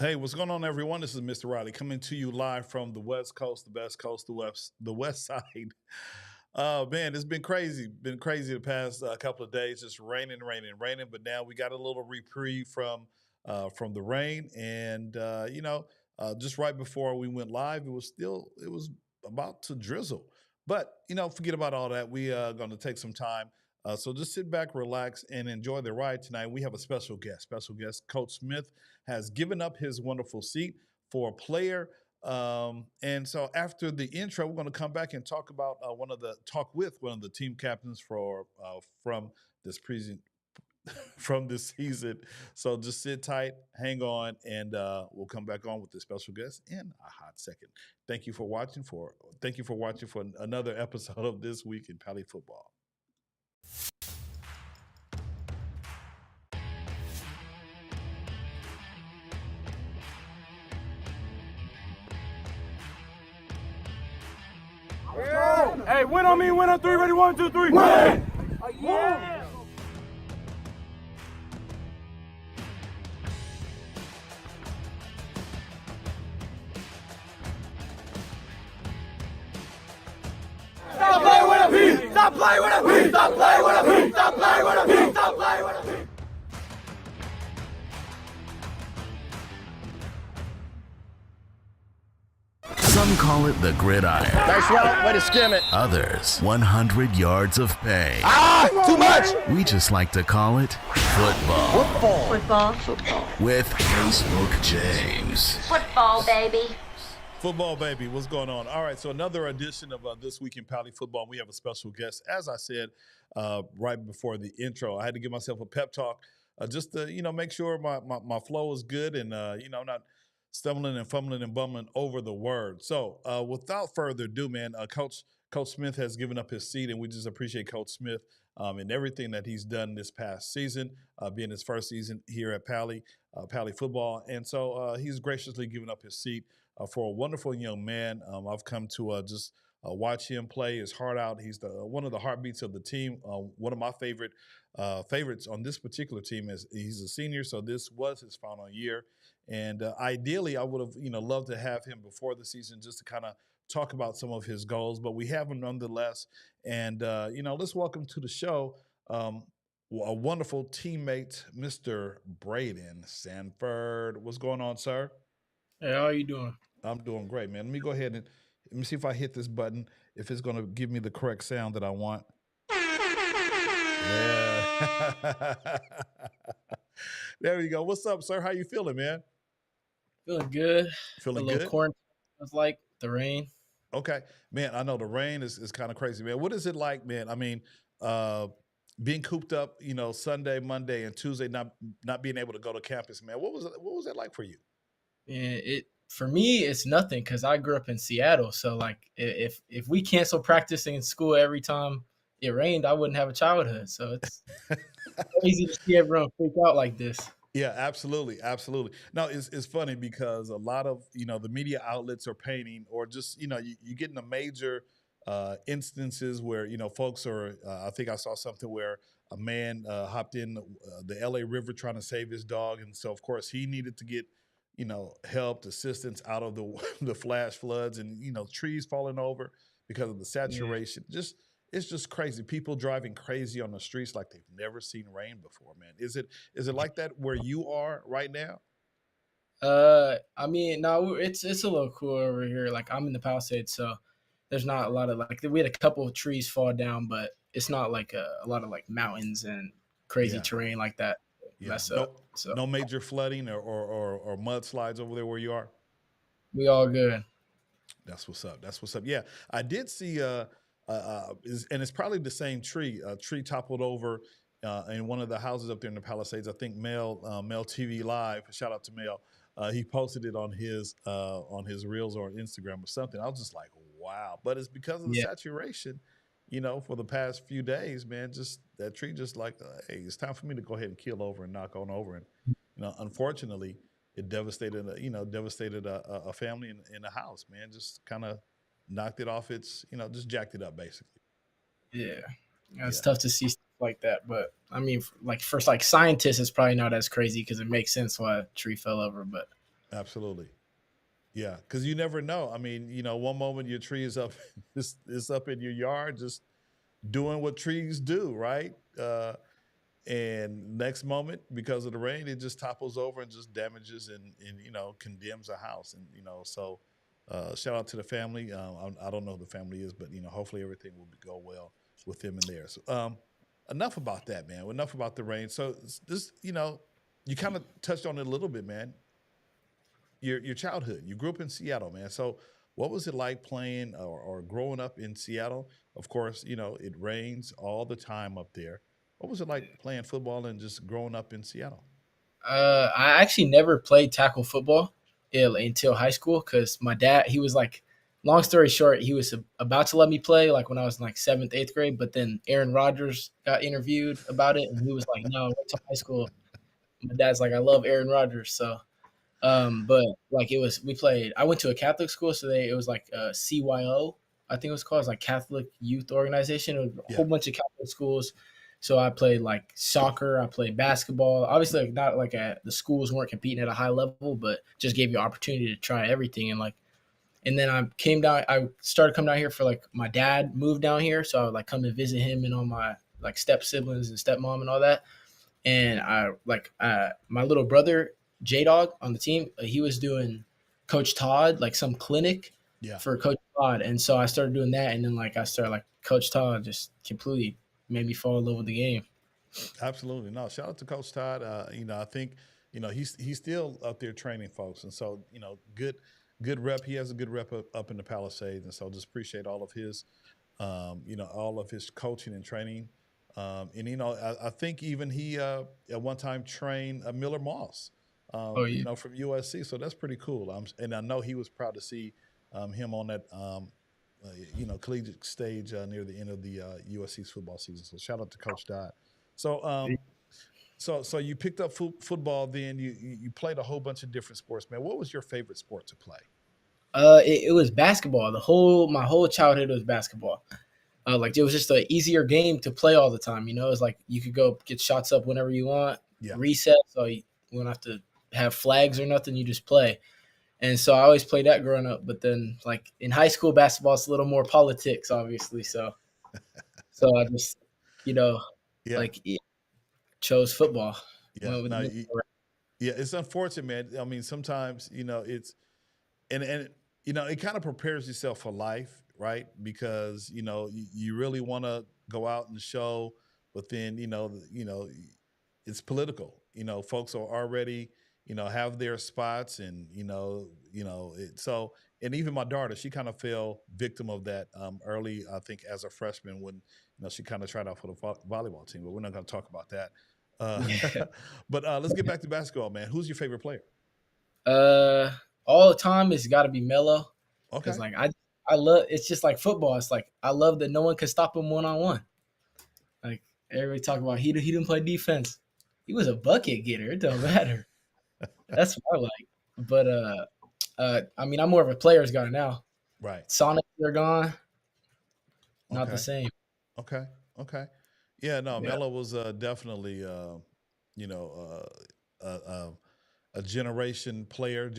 Hey, what's going on, everyone? This is Mr. Riley coming to you live from the West Coast, the best coast, the West Side. Man, it's been crazy. Been crazy the past couple of days. Just raining, raining, raining. But now we got a little reprieve from the rain, and just right before we went live, it was about to drizzle. But forget about all that. We are going to take some time. So just sit back, relax, and enjoy the ride tonight. We have a special guest. Special guest, Coach Smith has given up his wonderful seat for a player. And so after the intro, we're going to come back and talk about talk with one of the team captains from this present from this season. So just sit tight, hang on, and we'll come back on with the special guest in a hot second. Thank you for watching for another episode of This Week in Pali Football. Hey, win on me, win on three, ready, 1, 2, 3. Win! Oh, yeah! Stop playing with a P! Stop playing with a P! Stop playing with a P! Stop playing with a P! Stop playing with a P! Some call it the gridiron. Nice route, way to skim it. Others, 100 yards of pain. Too much. We just like to call it football. Football. With Facebook James. Football, baby. Football, baby. What's going on? All right, so another edition of This Week in Pali Football. We have a special guest. As I said right before the intro, I had to give myself a pep talk just to, make sure my flow is good and, not stumbling and fumbling and bumbling over the word. So without further ado, man, Coach Smith has given up his seat, and we just appreciate Coach Smith and everything that he's done this past season, being his first season here at Pali Football. And so he's graciously given up his seat for a wonderful young man. I've come to just watch him play his heart out. He's one of the heartbeats of the team. One of my favorites on this particular team is he's a senior, so this was his final year. And ideally, I would have loved to have him before the season just to kind of talk about some of his goals, but we have him nonetheless. And let's welcome to the show a wonderful teammate, Mr. Braydon Stanford. What's going on, sir? Hey, how are you doing? I'm doing great, man. Let me go ahead and let me see if I hit this button, if it's going to give me the correct sound that I want. Yeah. There we go. What's up, sir? How you feeling, man? Feeling good. Feeling a little good? quarantine. It's like the rain. Okay. Man, I know the rain is kind of crazy, man. What is it like, man? I mean, being cooped up, Sunday, Monday, and Tuesday, not being able to go to campus, man. What was that like for you? And for me, it's nothing because I grew up in Seattle. So like if we cancel practicing in school every time it rained, I wouldn't have a childhood. So it's crazy to see everyone freak out like this. Yeah, absolutely, absolutely. No, it's funny because a lot of the media outlets are painting, or just you get in the major instances where folks are. I think I saw something where a man hopped in the L.A. River trying to save his dog, and so of course he needed to get help, assistance out of the the flash floods and trees falling over because of the saturation. It's just crazy. People driving crazy on the streets like they've never seen rain before, man. Is it like that where you are right now? I mean, no, it's a little cool over here. Like I'm in the Palisades, so there's not a lot of we had a couple of trees fall down, but it's not like a lot of like mountains and crazy terrain like that mess up. So no major flooding or mudslides over there where you are. We all good. That's what's up. That's what's up. Yeah, I did see. And it's probably the same tree. A tree toppled over in one of the houses up there in the Palisades. I think Mel TV Live. Shout out to Mel. He posted it on his reels or Instagram or something. I was just like, wow. But it's because of the saturation. For the past few days, man. Just that tree, just like, hey, it's time for me to go ahead and keel over and knock on over. And unfortunately, it devastated a family in a house, man. Just kind of knocked it off its, just jacked it up basically. Yeah. It's tough to see stuff like that. But I mean, for scientists, it's probably not as crazy because it makes sense why a tree fell over. But Absolutely. Yeah, because you never know. I mean, one moment your tree is up, it's up in your yard, just doing what trees do, right? And next moment, because of the rain, it just topples over and just damages and condemns a house. And so shout out to the family. I don't know who the family is, but hopefully everything will go well with them in there. So enough about that, man. Enough about the rain. So this, you kind of touched on it a little bit, man. Your childhood. You grew up in Seattle, man. So what was it like playing or growing up in Seattle? Of course, it rains all the time up there. What was it like playing football and just growing up in Seattle? I actually never played tackle football until high school because my dad, he was like, long story short, he was about to let me play like when I was in like seventh, eighth grade, but then Aaron Rodgers got interviewed about it and he was like, no, wait till high school. My dad's like, I love Aaron Rodgers. So, but like we played, I went to a Catholic school. So it was like CYO, I think it was called. It's like Catholic Youth Organization. It was a Yeah, whole bunch of Catholic schools. So I played like soccer, I played basketball. Obviously, like, not like the schools weren't competing at a high level, but just gave you opportunity to try everything. And then I came down. I started coming down here for like my dad moved down here, so I would like come and visit him and all my like step siblings and stepmom and all that. And I like my little brother J Dog on the team. He was doing Coach Todd like some clinic yeah, for Coach Todd, and so I started doing that. And then like I started like Coach Todd just completely made me fall in love with the game. absolutely. No, shout out to Coach Todd. I think he's still up there training folks, and so good rep. He has a good rep up in the Palisades, and so just appreciate all of his coaching and training. And I think even he at one time trained Miller Moss, Oh yeah, from USC. So that's pretty cool. And I know he was proud to see him on that collegiate stage near the end of the USC's football season. So shout out to Coach Dodd. So so you picked up football. Then you played a whole bunch of different sports, man. What was your favorite sport to play? it was basketball. My whole childhood was basketball. Like it was just an easier game to play all the time. It's like you could go get shots up whenever you want, Yeah, reset, so you don't have to have flags or nothing. You just play. And so I always played that growing up. But then, like in high school basketball, it's a little more politics, obviously. So I just, you know, yeah, like chose football. yeah. Went with No, the yeah. It's unfortunate, man. I mean, sometimes it's and it kind of prepares yourself for life, right? Because you really want to go out and show, but then it's political. Folks are already have their spots, and so. And even my daughter, she kind of fell victim of that early. I think as a freshman, when she kind of tried out for the volleyball team, but we're not going to talk about that. yeah. But let's get back to basketball, man. Who's your favorite player? uh, all the time it's got to be Melo because Okay. like I love it's just like football. It's like I love that no one can stop him one on one. Like everybody talk about he didn't play defense. He was a bucket getter. It don't matter. That's what I like. But I mean, I'm more of a player's guy now. Right. Sonics are gone, not the Okay. same. Okay. Okay. Yeah. No, Yeah, Melo was definitely, you know, a generational player.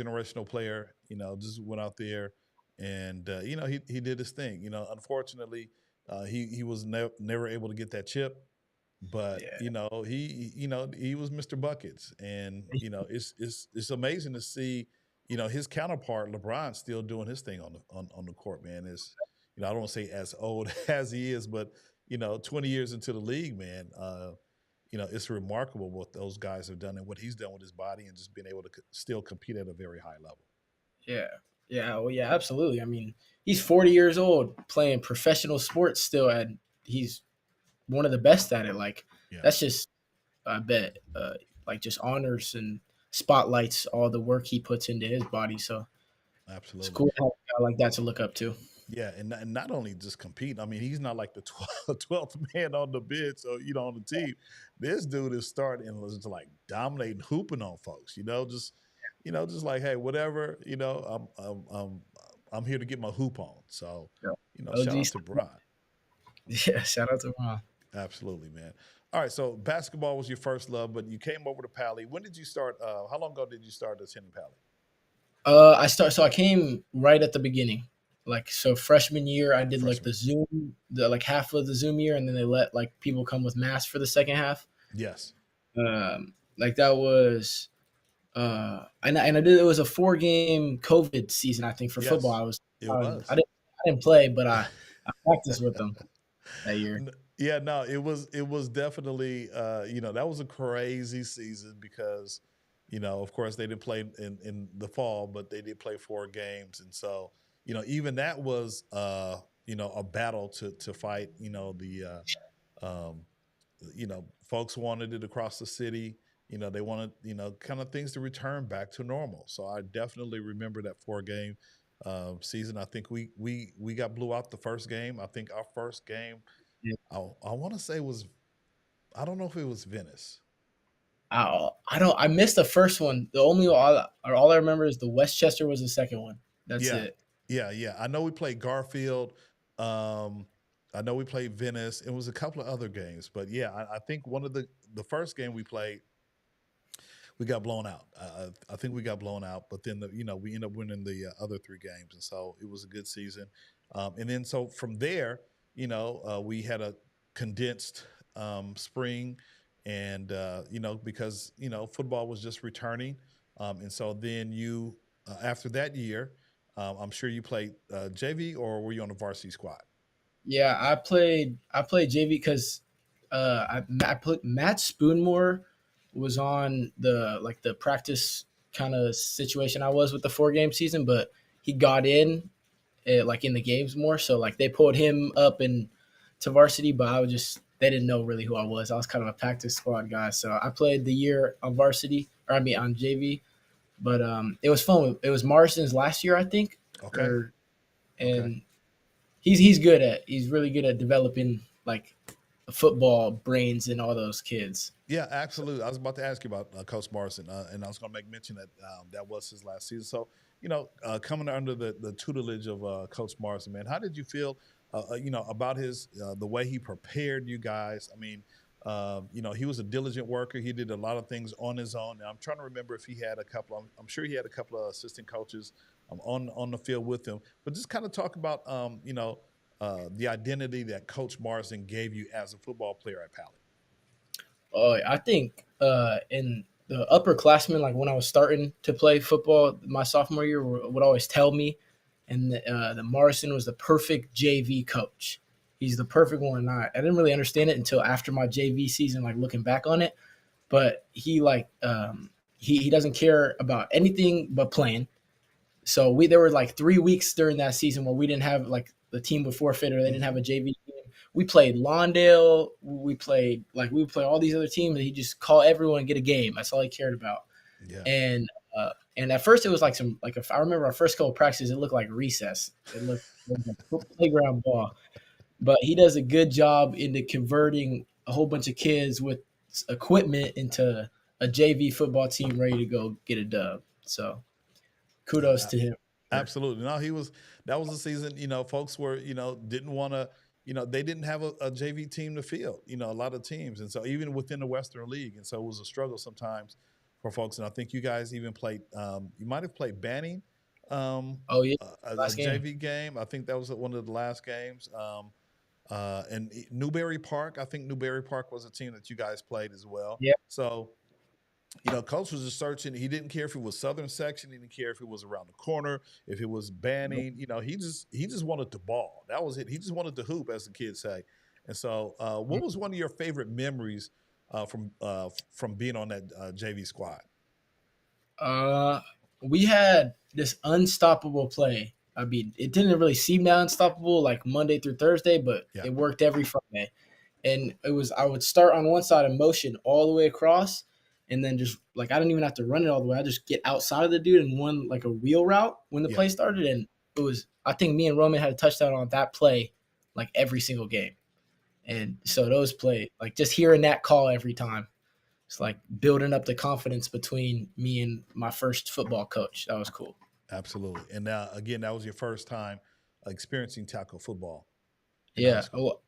Just went out there, and he did his thing. Unfortunately, he was never able to get that chip. But yeah, he was Mr. Buckets, and it's amazing to see his counterpart LeBron still doing his thing on the court. Man, is I don't want to say as old as he is, but 20 years into the league, man. It's remarkable what those guys have done and what he's done with his body and just being able to still compete at a very high level. yeah, yeah. Well, yeah, absolutely. I mean, he's 40 years old playing professional sports still, and he's one of the best at it. Like Yeah, that's just, I bet, like just honors and spotlights all the work he puts into his body. So it's absolutely. cool to have a guy like that to look up to. Yeah, and not only just compete. I mean, he's not like the 12th man on the bench or on the team. This dude is starting and was like dominating, hooping on folks. Just like, hey, whatever. I'm here to get my hoop on. So, Yeah. shout OG. out to Brian. Yeah, shout out to Ron. Absolutely, man. All right, so basketball was your first love, but you came over to Pali. When did you start? How long ago did you start attending Pali? I came right at the beginning. Like so freshman year I did like Freshman. the Zoom, the like half of the Zoom year, and then they let like people come with masks for the second half. Yes. Like that was and I did it was a 4 game COVID season, I think, for football. Yes. It I was. didn't play, but I practiced with them that year. Yeah, no, it was definitely that was a crazy season because of course they didn't play in the fall, but they did play 4 games, and so even that was a battle to fight. The um, folks wanted it across the city. They wanted kind of things to return back to normal. So I definitely remember that 4 game season. I think we got blew out the first game. I think our first game Yeah. I want to say was, I don't know if it was Venice. I don't I missed the first one. The only all I remember is the Westchester was the second one. That's Yeah, it. yeah. I know we played Garfield. Um, I know we played Venice. It was a couple of other games, but yeah, I think one of the first game we played, we got blown out. I think we got blown out, but then we ended up winning the other 3 games, and so it was a good season. And then so from there, we had a condensed spring, and because football was just returning, and so then you after that year, I'm sure you played JV, or were you on the varsity squad? Yeah, I played JV because I put Matt Spoonmore was on the practice kind of situation I was with the 4 game season, but he got in like in the games more, so like they pulled him up and to varsity, but I was just they didn't know really who I was. I was kind of a practice squad guy, so I played the year on varsity, or I mean on JV, but it was fun. It was Marston's last year, I think, Okay, or okay. and he's really good at developing like football brains in all those kids. Yeah, So absolutely. I was about to ask you about Coach Morrison, and I was going to make mention that that was his last season. So, coming under the tutelage of Coach Morrison, man, how did you feel, about his the way he prepared you guys? I mean, he was a diligent worker. He did a lot of things on his own. Now, I'm trying to remember if he had a couple. I'm sure he had a couple of assistant coaches on the field with him. But just kind of talk about, the identity that Coach Morrison gave you as a football player at Pali. I think in the upperclassmen, like when I was starting to play football my sophomore year, would always tell me, and the Morrison was the perfect JV coach. He's the perfect one. I didn't really understand it until after my JV season, like looking back on it. But he doesn't care about anything but playing. So there were like 3 weeks during that season where we didn't have like the team would forfeit or they didn't have a JV team. We played Lawndale. We would play all these other teams, and he just call everyone and get a game. That's all he cared about. Yeah. And at first it was like if I remember our first couple of practices, it looked like recess. It looked like a playground ball. But he does a good job into converting a whole bunch of kids with equipment into a JV football team ready to go get a dub. So kudos Uh, to him. Absolutely. No, that was the season, folks were, didn't want to, they didn't have a JV team to field, a lot of teams. And so even within the Western League. And so it was a struggle sometimes for folks. And I think you guys even played, you might have played Banning, Oh yeah, a last game. JV game. I think that was one of the last games. And Newberry Park, I think Newberry Park was a team that you guys played as well. Yeah. So, Coach was just searching. He didn't care if it was Southern section. He didn't care if it was around the corner, if it was Banning. He just wanted the ball. That was it. He just wanted to hoop, as the kids say. And so, what was one of your favorite memories from being on that JV squad? Uh, we had this unstoppable play. I mean, it didn't really seem that unstoppable like Monday through Thursday, but Yeah, it worked every Friday. And it was I would start on one side and motion all the way across, and then just like I didn't even have to run it all the way. I just get outside of the dude and run like a wheel route when the yeah. play started. And it was I think me and Roman had a touchdown on that play like every single game. And so those play like just hearing that call every time. It's like building up the confidence between me and my first football coach. That was cool. Absolutely. And now, again, that was your first time experiencing tackle football in high Yeah. school. Well,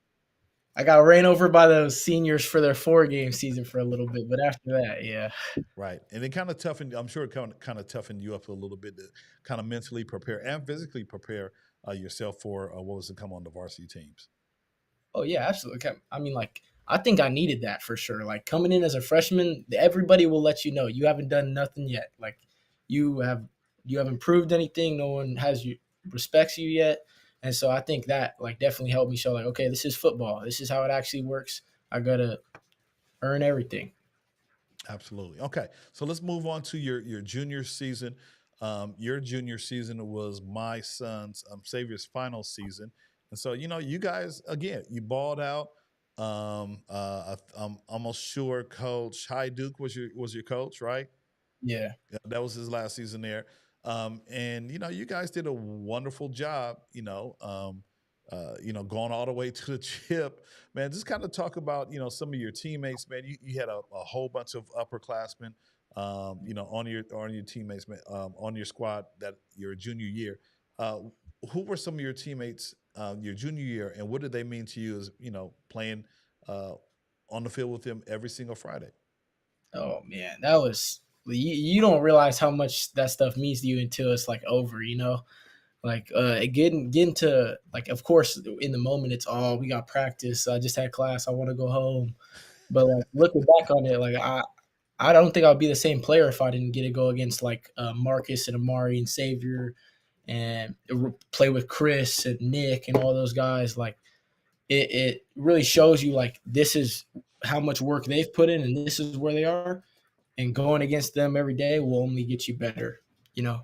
I got ran over by those seniors for their 4-game season for a little bit, but after that, yeah. Right. And it kind of toughened, I'm sure it kind of toughened you up a little bit to kind of mentally prepare and physically prepare yourself for what was to come on the varsity teams. Oh yeah, absolutely. I mean, like I think I needed that for sure. Like coming in as a freshman, everybody will let you know you haven't done nothing yet. Like you have you haven't proved anything. No one has you respects you yet. And so I think that like definitely helped me show like, okay, this is football. This is how it actually works. I gotta earn everything. Absolutely. Okay. So let's move on to your junior season. Your junior season was my son's Savior's final season. And so, you guys, again, you balled out. I'm almost sure Coach High Duke was your coach, right? Yeah. Yeah, that was his last season there. And you guys did a wonderful job. Going all the way to the chip, man. Just kind of talk about some of your teammates, man. You had a whole bunch of upperclassmen, on your teammates, man, on your squad that your junior year. Uh, who were some of your teammates your junior year, and what did they mean to you as playing uh, on the field with them every single Friday? Oh man, that was you don't realize how much that stuff means to you until it's like over, Like getting to like of course in the moment it's all we got practice. I just had class. I want to go home. But like looking back on it, like I don't think I'd be the same player if I didn't get to go against like Marcus and Amari and Xavier and play with Chris and Nick and all those guys. Like it really shows you like this is how much work they've put in and this is where they are. And going against them every day will only get you better.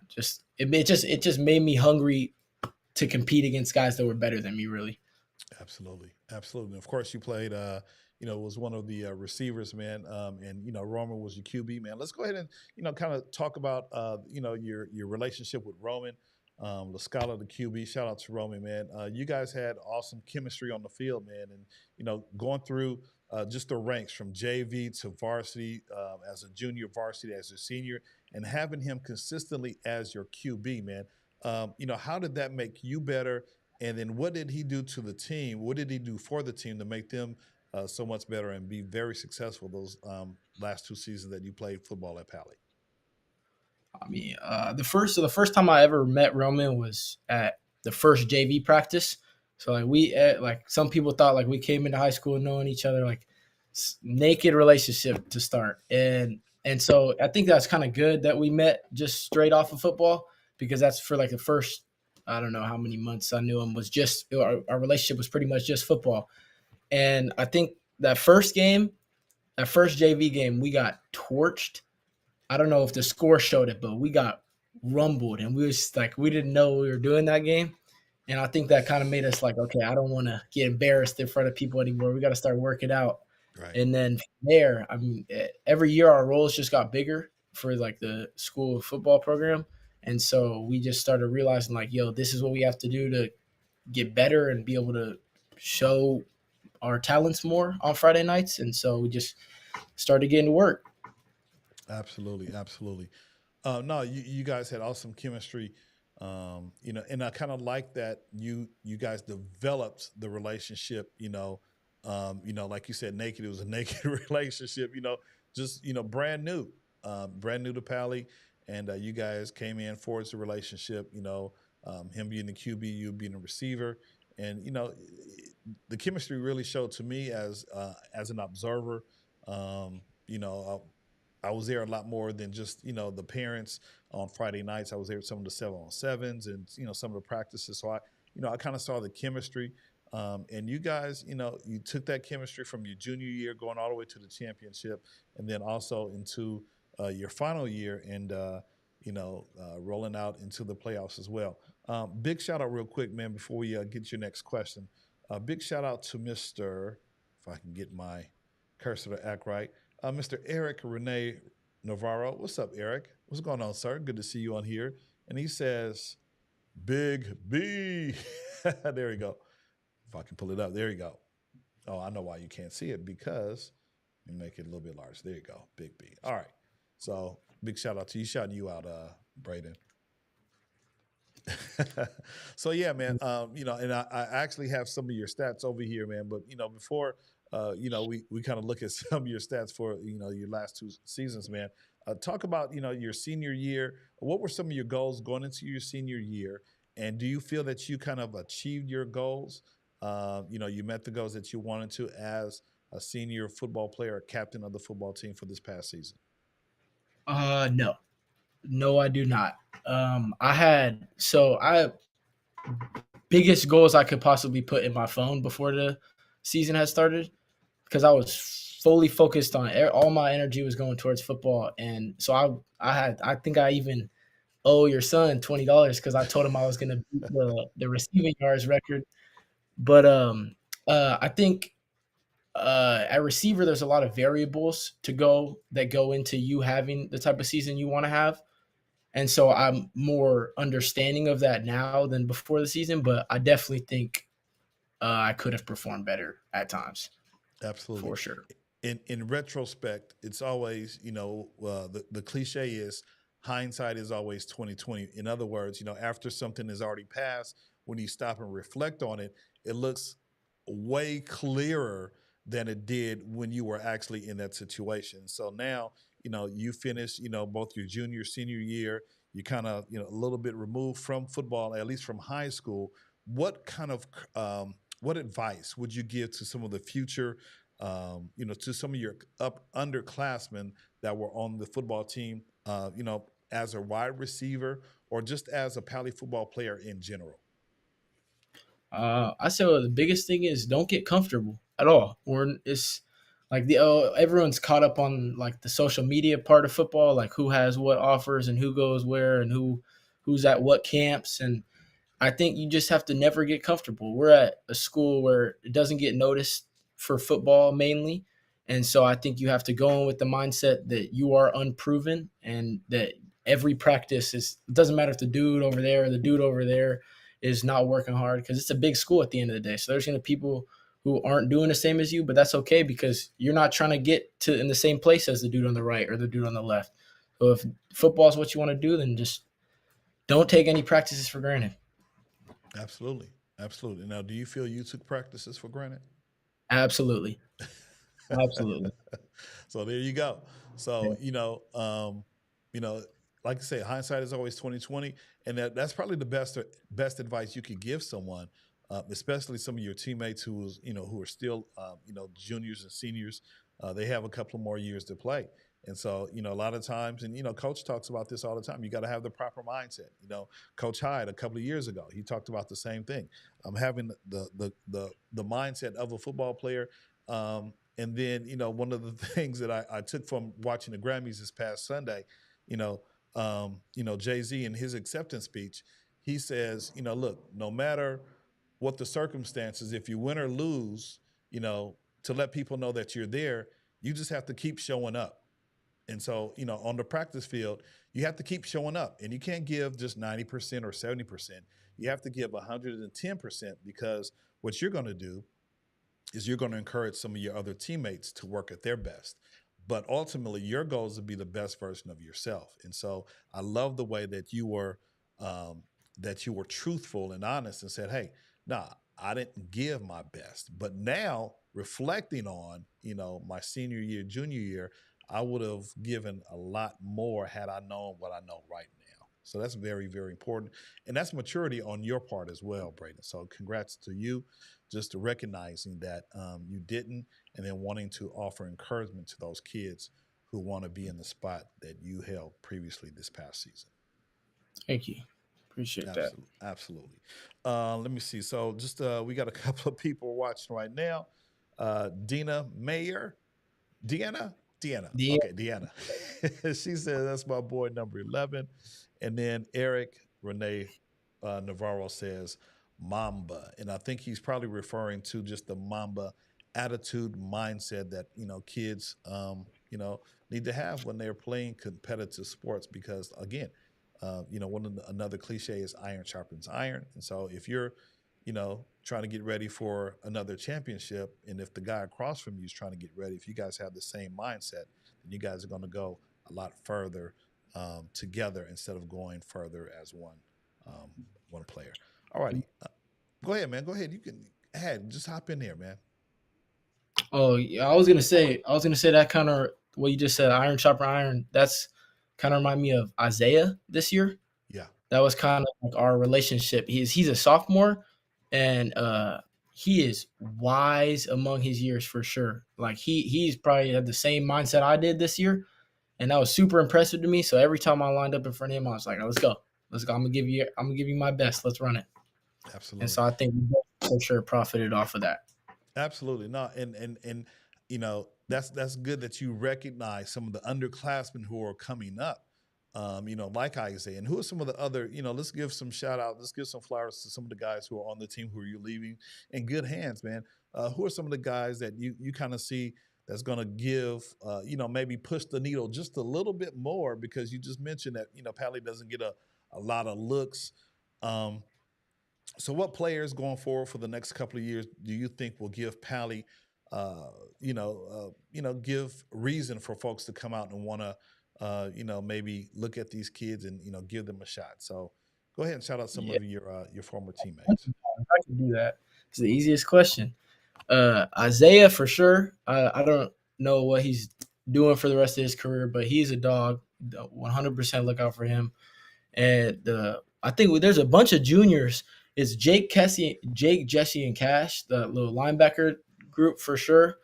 Just it just made me hungry to compete against guys that were better than me, really. Absolutely, absolutely. Of course, you played. Was one of the receivers, man, and Roman was your QB, man. Let's go ahead and kind of talk about your relationship with Roman, Lascala, the QB. Shout out to Roman, man. You guys had awesome chemistry on the field, man, and going through just the ranks from JV to varsity, as a junior, varsity as a senior, and having him consistently as your QB, man. How did that make you better? And then what did he do to the team? What did he do for the team to make them so much better and be very successful those last 2 seasons that you played football at Pali? I mean, the first time I ever met Roman was at the first JV practice. So like like some people thought like we came into high school knowing each other like naked relationship to start, and so I think that's kind of good that we met just straight off of football because that's for like the first I don't know how many months I knew him was just our relationship was pretty much just football, and I think that first JV game, we got torched. I don't know if the score showed it, but we got rumbled and we was like we didn't know we were doing that game. And I think that kind of made us like, okay, I don't want to get embarrassed in front of people anymore. We got to start working out. Right. And then from there, I mean, every year our roles just got bigger for like the school football program. And so we just started realizing like, yo, this is what we have to do to get better and be able to show our talents more on Friday nights. And so we just started getting to work. Absolutely, absolutely. No, you guys had awesome chemistry. And I kind of like that you guys developed the relationship. Like you said, naked. It was a naked relationship. Just brand new to Pally, and you guys came in forwards the relationship. Him being the QB, you being a receiver, and the chemistry really showed to me as an observer. Um, you know, I was there a lot more than just the parents on Friday nights. I was there at some of the 7-on-7s and some of the practices. So I kind of saw the chemistry. And you guys, you took that chemistry from your junior year going all the way to the championship, and then also into your final year and rolling out into the playoffs as well. Big shout out real quick, man, before we get your next question. Big shout out to Mr. If I can get my cursor to act right. Mr. Eric Rene Navarro. What's up, Eric? What's going on, sir? Good to see you on here. And he says, Big B. There we go. If I can pull it up, there you go. Oh, I know why you can't see it because you make it a little bit large. There you go, Big B. All right. So big shout out to you. Shouting you out, Braydon. So yeah, man. And I actually have some of your stats over here, man. But before we kind of look at some of your stats for your last two seasons, man. Talk about your senior year. What were some of your goals going into your senior year, and do you feel that you kind of achieved your goals? You met the goals that you wanted to as a senior football player, captain of the football team for this past season. No, no, I do not. I biggest goals I could possibly put in my phone before the season has started because I was fully focused on all my energy was going towards football, and so I think I even owe your son $20 because I told him I was going to beat the receiving yards record. But I think at receiver, there's a lot of variables that go into you having the type of season you want to have. And so I'm more understanding of that now than before the season, but I definitely think I could have performed better at times Absolutely. for sure. In retrospect, it's always the cliche is hindsight is always 2020. In other words, after something is already passed, when you stop and reflect on it, it looks way clearer than it did when you were actually in that situation. So now, you finish, both your junior, senior year, you kind of, a little bit removed from football, at least from high school. What kind of what advice would you give to some of the future, to some of your underclassmen that were on the football team, as a wide receiver or just as a Pally football player in general? I say the biggest thing is don't get comfortable at all. Or it's like everyone's caught up on like the social media part of football, like who has what offers and who goes where and who's at what camps. And I think you just have to never get comfortable. We're at a school where it doesn't get noticed for football mainly. And so I think you have to go in with the mindset that you are unproven and that every practice it doesn't matter if the dude over there or the dude over there is not working hard because it's a big school at the end of the day. So there's going to be people who aren't doing the same as you, but that's okay because you're not trying to get to in the same place as the dude on the right or the dude on the left. So if football is what you want to do, then just don't take any practices for granted. Absolutely. Absolutely. Now, do you feel you took practices for granted? Absolutely. Absolutely. So there you go. Yeah. So you know, like I say, hindsight is always 2020, and that's probably the best advice you could give someone, especially some of your teammates who are still juniors and seniors. They have a couple of more years to play, and so a lot of times, and Coach talks about this all the time. You got to have the proper mindset. Coach Hyde a couple of years ago, he talked about the same thing. Having the mindset of a football player. And then, one of the things that I took from watching the Grammys this past Sunday, Jay Z in his acceptance speech, he says, look, no matter what the circumstances, if you win or lose, to let people know that you're there, you just have to keep showing up. And so, on the practice field, you have to keep showing up, and you can't give just 90% or 70%. You have to give 110% because what you're going to do is you're going to encourage some of your other teammates to work at their best. But ultimately, your goal is to be the best version of yourself. And so I love the way that you were truthful and honest and said, "Hey, nah, I didn't give my best." But now, reflecting on my senior year, junior year, I would have given a lot more had I known what I know right now. So that's very, very important. And that's maturity on your part as well, Braydon. So congrats to you, just to recognizing that you didn't, and then wanting to offer encouragement to those kids who want to be in the spot that you held previously this past season. Thank you. Appreciate that. Absolutely. Absolutely. Let me see. So just we got a couple of people watching right now. Dina Mayer. Deanna? Deanna. Yeah. Okay, Deanna. She said that's my boy number 11. And then Eric Renee Navarro says Mamba. And I think he's probably referring to just the Mamba attitude mindset that, kids, need to have when they're playing competitive sports because, again, another cliche is iron sharpens iron. And so if you're trying to get ready for another championship. And if the guy across from you is trying to get ready, if you guys have the same mindset, then you guys are going to go a lot further together instead of going further as one one player. All righty. Go ahead, man. Go ahead. You can just hop in there, man. Oh yeah, I was gonna say that kind of what you just said, iron sharper iron. That's kind of remind me of Isaiah this year. Yeah. That was kind of like our relationship. He's a sophomore, and he is wise among his years for sure. Like he's probably had the same mindset I did this year, and that was super impressive to me. So every time I lined up in front of him, I was like, "Let's go, let's go. I'm gonna give you my best. Let's run it." And Absolutely. so I think we both for sure profited off of that. Absolutely. No, and that's good that you recognize some of the underclassmen who are coming up. Like Isaiah, and who are some of the other, let's give some shout out, let's give some flowers to some of the guys who are on the team who are you leaving in good hands, man. Who are some of the guys that you kind of see that's going to give, maybe push the needle just a little bit more because you just mentioned that, Pally doesn't get a lot of looks. Um, so, what players going forward for the next couple of years do you think will give Pally, give reason for folks to come out and want to, maybe look at these kids and give them a shot? So, go ahead and shout out some Yeah, of your former teammates. I can do that. It's the easiest question. Isaiah for sure. I don't know what he's doing for the rest of his career, but he's a dog. 100% look out for him. And I think there's a bunch of juniors. It's Jake, Jesse, and Cash, the little linebacker group for sure.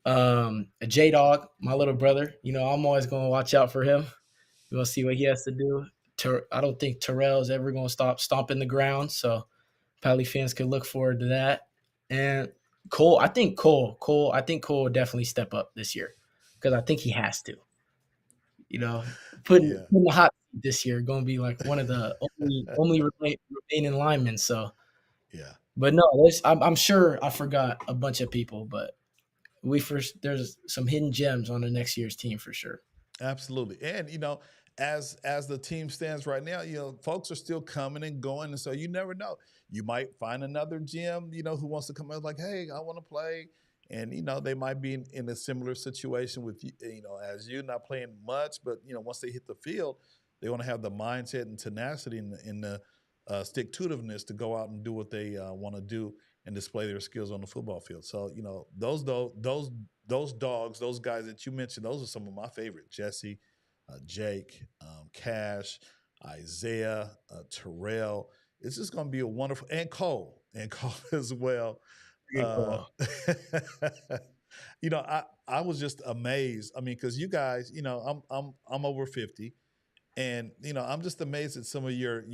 J Dog, my little brother. I'm always going to watch out for him. We're going to see what he has to do. I don't think Terrell's ever going to stop stomping the ground. So Pally fans could look forward to that. And I think Cole will definitely step up this year because I think he has to. You know, Yeah, putting the hot seat this year going to be like one of the only remaining linemen. So, yeah. but no, I'm sure I forgot a bunch of people, but there's some hidden gems on the next year's team for sure. Absolutely. And as the team stands right now, folks are still coming and going. And so you never know. You might find another gym, who wants to come out like, hey, I want to play. And, they might be in a similar situation with as you not playing much, but once they hit the field, they want to have the mindset and tenacity and the stick to itiveness to go out and do what they want to do and display their skills on the football field. So, those dogs, those guys that you mentioned, those are some of my favorite. Jesse, Jake, Cash, Isaiah, Terrell. It's just going to be a wonderful, and Cole as well. Pretty Uh, cool. I was just amazed. I mean, because you guys, I'm over 50, and I'm just amazed at some of your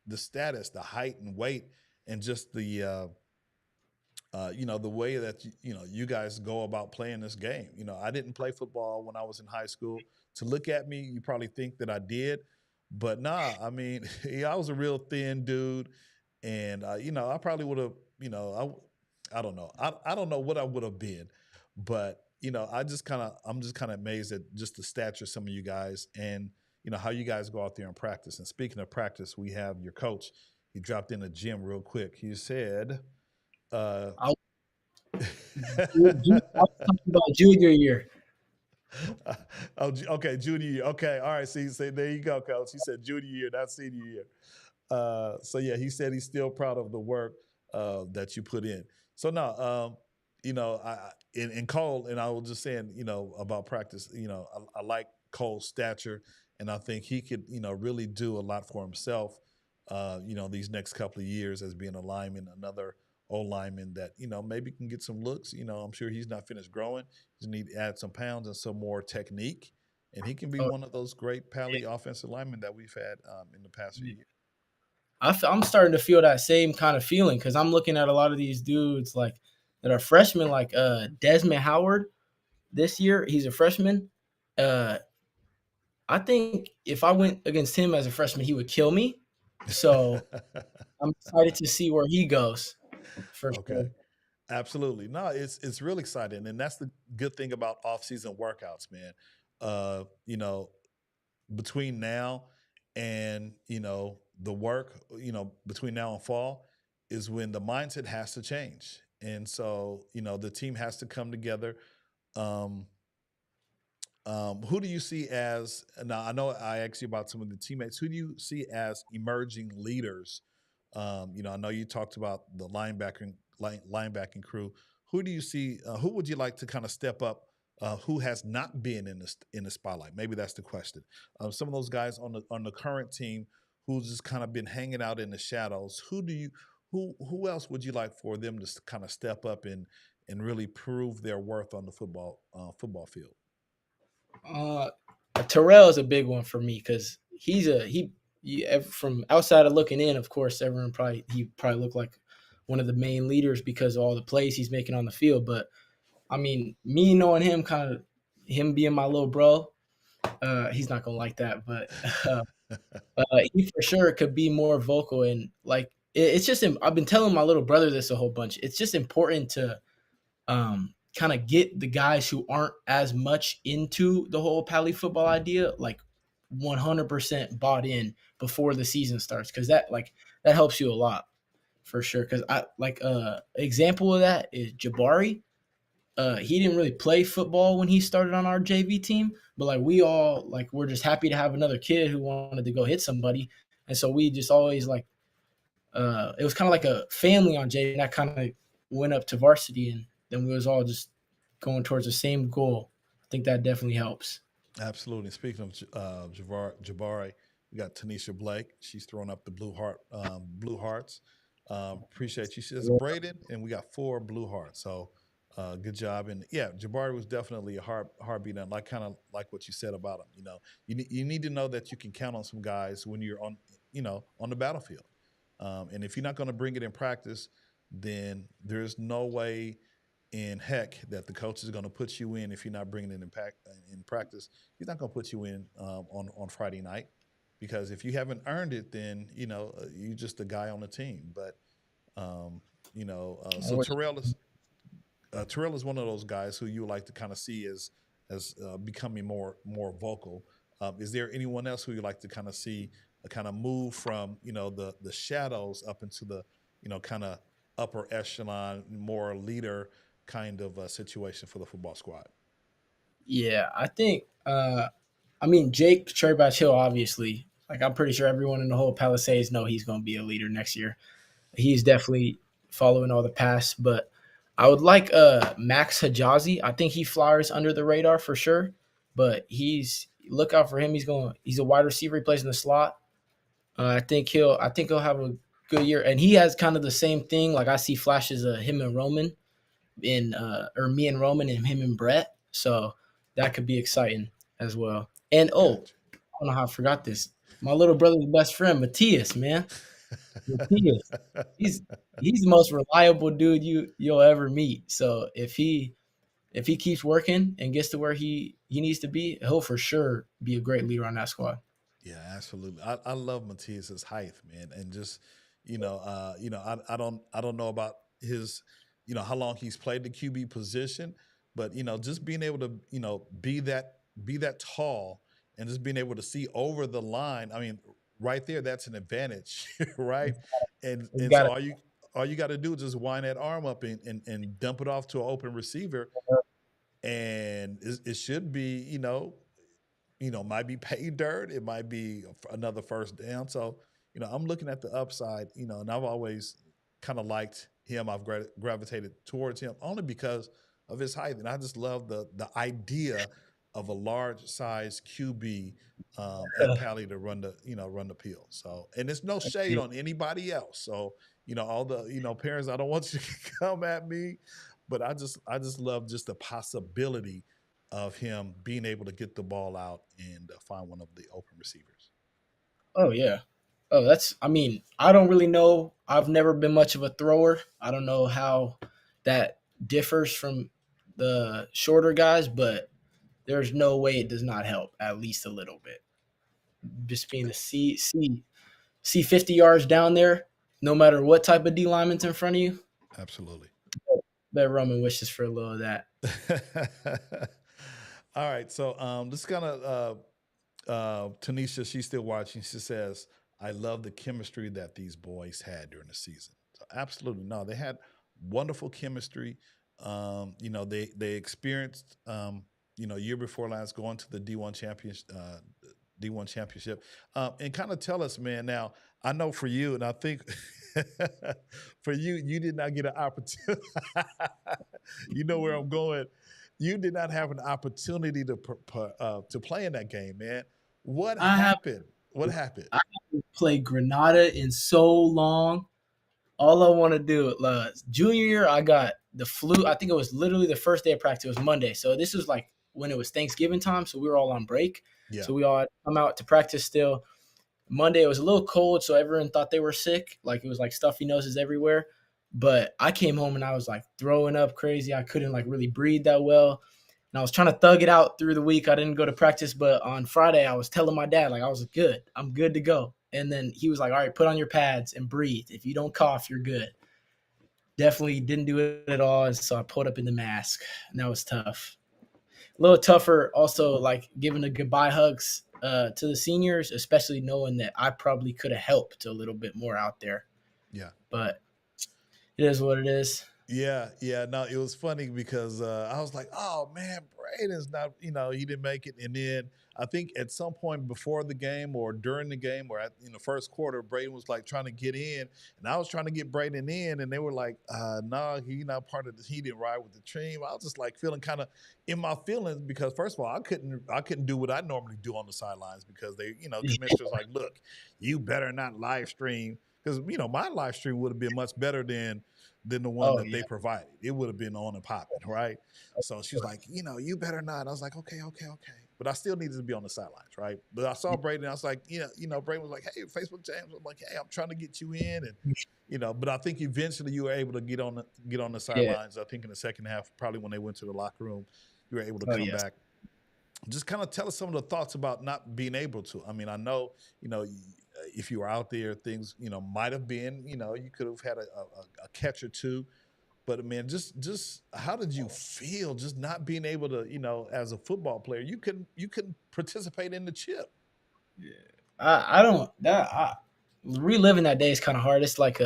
the status, the height and weight, and just the way that you guys go about playing this game. I didn't play football when I was in high school. To look at me, you probably think that I did, but nah. I mean, yeah, I was a real thin dude, and I probably would have. I don't know. I don't know what I would have been, but I'm just kind of amazed at just the stature of some of you guys, and how you guys go out there and practice. And speaking of practice, we have your coach. He dropped in the gym real quick. He said. Uh, I was talking about junior year. oh, okay, junior year. Okay, all right. See, there you go, coach. He said junior year, not senior year. So yeah, he said he's still proud of the work that you put in. So no, in Cole, and I was just saying, about practice. I like Cole's stature, and I think he could, really do a lot for himself. These next couple of years as being a lineman, another O lineman that maybe can get some looks. I'm sure he's not finished growing. He need to add some pounds and some more technique, and he can be Oh, one of those great Pally offensive linemen that we've had in the past few yeah. years. I'm starting to feel that same kind of feeling because I'm looking at a lot of these dudes like that are freshmen, like Desmond Howard. This year, he's a freshman. Uh, I think if I went against him as a freshman, he would kill me. So I'm excited to see where he goes for Okay. sure. Absolutely. No, it's real exciting. And that's the good thing about off-season workouts, man. Uh, you know, between now and, the work, between now and fall is when the mindset has to change. And so, the team has to come together. Um, who do you see as now? I know I asked you about some of the teammates. Who do you see as emerging leaders? I know you talked about the linebacking crew. Who do you see? Who would you like to kind of step up? Who has not been in the spotlight? Maybe that's the question. Some of those guys on the current team who's just kind of been hanging out in the shadows. Who else would you like for them to kind of step up and really prove their worth on the football field? Uh, Terrell is a big one for me because from outside of looking in, of course, he probably looked like one of the main leaders because of all the plays he's making on the field. But I mean, me knowing him, kind of him being my little bro, he's not gonna like that, but uh, he for sure could be more vocal and like it's just. I've been telling my little brother this a whole bunch. It's just important to kind of get the guys who aren't as much into the whole Pali football idea, like 100% bought in before the season starts, because that helps you a lot for sure. Because I like example of that is Jabari. He didn't really play football when he started on our JV team, but like we all like we're just happy to have another kid who wanted to go hit somebody, and so we just always like it was kind of like a family on JV, and that kind of went up to varsity, and then we was all just going towards the same goal. I think that definitely helps. Absolutely. Speaking of Jabari, we got Tanisha Blake. She's throwing up the blue hearts. Appreciate you. She says Braydon, and we got 4 blue hearts. So good job. And yeah, Jabari was definitely a heartbeat, and kind of like what you said about him. You need to know that you can count on some guys when you're on the battlefield. And if you're not going to bring it in practice, then there's no way in heck that the coach is going to put you in if you're not bringing it in practice. He's not going to put you in on Friday night, because if you haven't earned it, then you're just a guy on the team. But so Terrell is one of those guys who you like to kind of see as becoming more vocal. Is there anyone else who you like to kind of see kind of move from the shadows up into the kind of upper echelon, more leader kind of situation for the football squad? Yeah, I think. I mean, Jake Cherrybatch Hill, obviously. Like, I'm pretty sure everyone in the whole Palisades know he's going to be a leader next year. He's definitely following all the paths. But I would like Max Hajazi. I think he flies under the radar for sure. But look out for him. He's a wide receiver. He plays in the slot. I think he'll have a good year. And he has kind of the same thing. Like, I see flashes of him and Roman or me and Roman and him and Brett. So that could be exciting as well. And I Gotcha. don't know how I forgot this. My little brother's best friend, Matthias, man. Matthias. He's the most reliable dude you'll ever meet. So if he keeps working and gets to where he needs to be, he'll for sure be a great leader on that squad. Yeah, absolutely. I love Matthias's height, man, and just I don't know about his how long he's played the QB position, but just being able to be that tall and just being able to see over the line. I mean, right there, that's an advantage, right? And so Got all you got to do is just wind that arm up and dump it off to an open receiver, and it should be might be pay dirt. It might be another first down. So, I'm looking at the upside, and I've always kind of liked him. I've gravitated towards him only because of his height. And I just love the idea of a large size QB at Pali to run the peel. So, and it's no shade on anybody else. So, all the, parents, I don't want you to come at me, but I just love just the possibility of him being able to get the ball out and find one of the open receivers. Oh yeah. Oh, I mean, I don't really know. I've never been much of a thrower. I don't know how that differs from the shorter guys, but there's no way it does not help at least a little bit. Just being a see 50 yards down there, no matter what type of D lineman's in front of you. Absolutely. Bet Roman wishes for a little of that. All right. So this kind of Tanisha, she's still watching. She says, I love the chemistry that these boys had during the season. So absolutely. No, they had wonderful chemistry. They experienced year before last, going to the D1 championship, and kind of tell us, man. Now, I know for you, and I think for you, you did not get an opportunity. You know where I'm going. You did not have an opportunity to play in that game, man. What I have happened? What happened? I haven't played Granada in so long. All I want to do junior year, I got the flu. I think it was literally the first day of practice. It was Monday, so this was like when it was Thanksgiving time, so we were all on break. Yeah. So we all come out to practice still. Monday, it was a little cold, so everyone thought they were sick. Like it was like stuffy noses everywhere. But I came home and I was like throwing up crazy. I couldn't like really breathe that well. And I was trying to thug it out through the week. I didn't go to practice, but on Friday, I was telling my dad, like, I was good. I'm good to go. And then he was like, all right, put on your pads and breathe. If you don't cough, you're good. Definitely didn't do it at all. And so I pulled up in the mask. And that was tough. A little tougher also, like giving the goodbye hugs to the seniors, especially knowing that I probably could have helped a little bit more out there. Yeah. But it is what it is. Yeah. No, it was funny because I was like, oh, man, Braydon's not, he didn't make it. And then I think at some point before the game or during the game or in the first quarter, Braydon was like trying to get in. And I was trying to get Braydon in. And they were like, no, he's not part of this. He didn't ride with the team. I was just like feeling kind of in my feelings because, first of all, I couldn't do what I normally do on the sidelines because they, commissioners like, look, you better not live stream. Because, my live stream would have been much better than the one they provided. It would have been on and popping, right? So she's like, you better not. I was like, okay. But I still needed to be on the sidelines, right? But I saw Braydon. I was like, Braydon was like, hey, Facebook James. I'm like, hey, I'm trying to get you in. And, but I think eventually you were able to get on the sidelines. I think in the second half, probably when they went to the locker room, you were able to come back. Just kind of tell us some of the thoughts about not being able to. I mean, I know, if you were out there, things, might have been, you could have had a catch or two. But, man, just how did you feel just not being able to, as a football player, you couldn't participate in the chip? Yeah. Reliving that day is kind of hard. It's like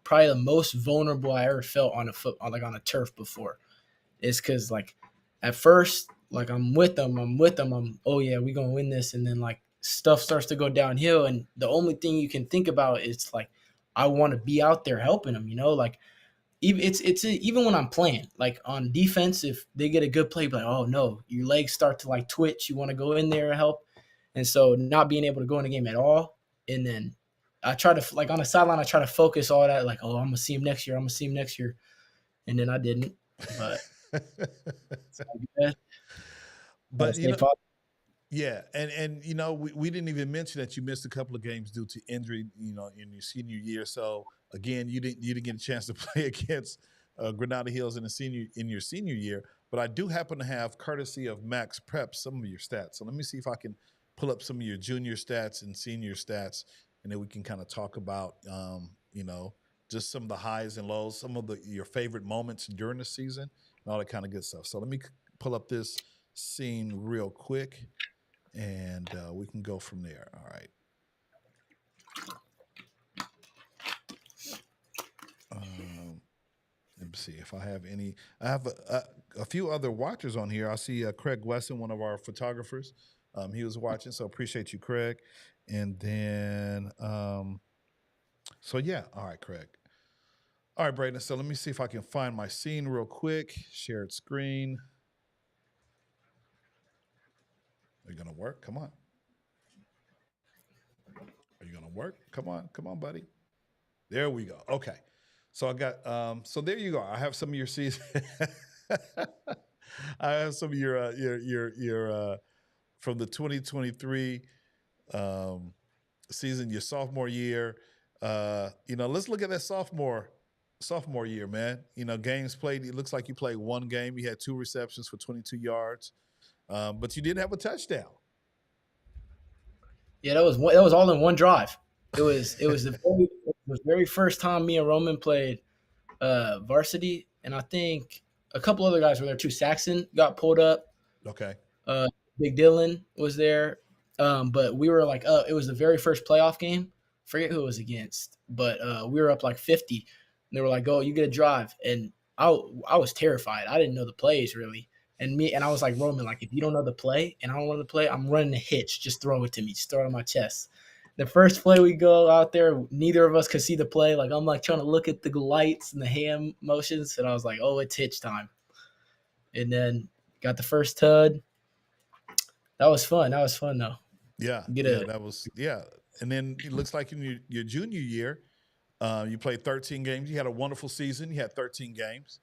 probably the most vulnerable I ever felt on a turf before. It's because, like, at first, like, I'm with them. Oh, yeah, we going to win this. And then, like, stuff starts to go downhill, and the only thing you can think about is like, I want to be out there helping them, like even when I'm playing, like on defense, if they get a good play, like, oh no, your legs start to like twitch, you want to go in there and help. And so not being able to go in the game at all. And then I try to, like on the sideline, I try to focus all that, like, oh, I'm gonna see him next year. And then I didn't, but but yeah, and we didn't even mention that you missed a couple of games due to injury, in your senior year. So again, you didn't get a chance to play against Granada Hills in your senior year. But I do happen to have, courtesy of Max Prep, some of your stats. So let me see if I can pull up some of your junior stats and senior stats, and then we can kind of talk about just some of the highs and lows, some of your favorite moments during the season, and all that kind of good stuff. So let me pull up this scene real quick. And we can go from there. All right. Let me see if I have any. I have a few other watchers on here. I see Craig Wesson, one of our photographers. He was watching, so appreciate you, Craig. And then, so yeah. All right, Craig. All right, Braydon. So let me see if I can find my scene real quick. Shared screen. Are you going to work? Come on. Are you going to work? Come on, buddy. There we go. Okay. So I got, so there you go. I have some of your season. I have some of your from the 2023 season, your sophomore year. Let's look at that sophomore year, man. Games played. It looks like you played one game. You had 2 receptions for 22 yards. But you did have a touchdown. Yeah, that was all in one drive. It was the very first time me and Roman played varsity, and I think a couple other guys were there too. Saxon got pulled up. Okay. Big Dylan was there, but we were like, it was the very first playoff game. Forget who it was against, but we were up like 50, and they were like, "Go, you get a drive," and I was terrified. I didn't know the plays really. And I was like, Roman, like, if you don't know the play and I don't know the play, I'm running a hitch. Just throw it to me. Just throw it on my chest. The first play we go out there, neither of us could see the play. Like, I'm like trying to look at the lights and the hand motions, and I was like, oh, it's hitch time. And then got the first tud. That was fun. That was fun though. Yeah, Get yeah, a that was yeah. And then it looks like in your junior year, you played 13 games. You had a wonderful season. You had 13 games.